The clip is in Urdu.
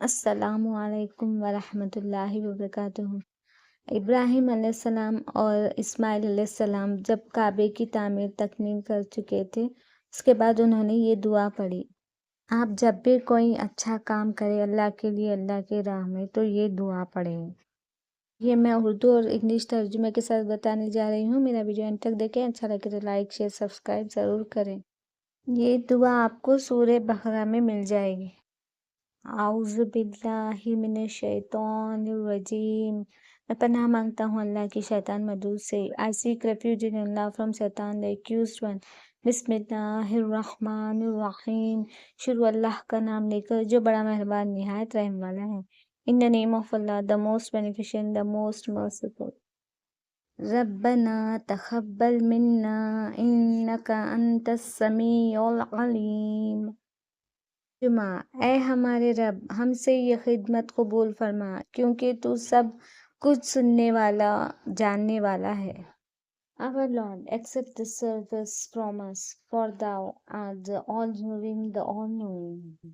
السلام علیکم ورحمۃ اللہ وبرکاتہ۔ ابراہیم علیہ السلام اور اسماعیل علیہ السلام جب کعبے کی تعمیر تکمیل کر چکے تھے، اس کے بعد انہوں نے یہ دعا پڑھی۔ آپ جب بھی کوئی اچھا کام کرے اللہ کے لیے، اللہ کے راہ میں، تو یہ دعا پڑھیں۔ یہ میں اردو اور انگلش ترجمے کے ساتھ بتانے جا رہی ہوں۔ میرا ویڈیو انت تک دیکھیں، اچھا لگے تو لائک، شیئر، سبسکرائب ضرور کریں۔ یہ دعا آپ کو سورہ بقرہ میں مل جائے گی۔ اعوذ باللہ من الشیطان الرجیم۔ میں پناہ مانگتا ہوں اللہ کی شیطان مردود سے۔ I seek refuge in Allah from Satan the accused one۔ بسم اللہ الرحمن الرحیم۔ شروع اللہ کا نام لے کر جو بڑا مہربان نہایت رحم والا ہے۔ In the name of Allah, the most beneficent, the most merciful۔ ربنا تقبل منا انک انت السمیع العلیم۔ اے ہمارے رب، ہم سے یہ خدمت قبول فرما، کیونکہ تو سب کچھ سننے والا، جاننے والا ہے۔ Our Lord, accept this service from us, for thou art the all-hearing, the all-knowing۔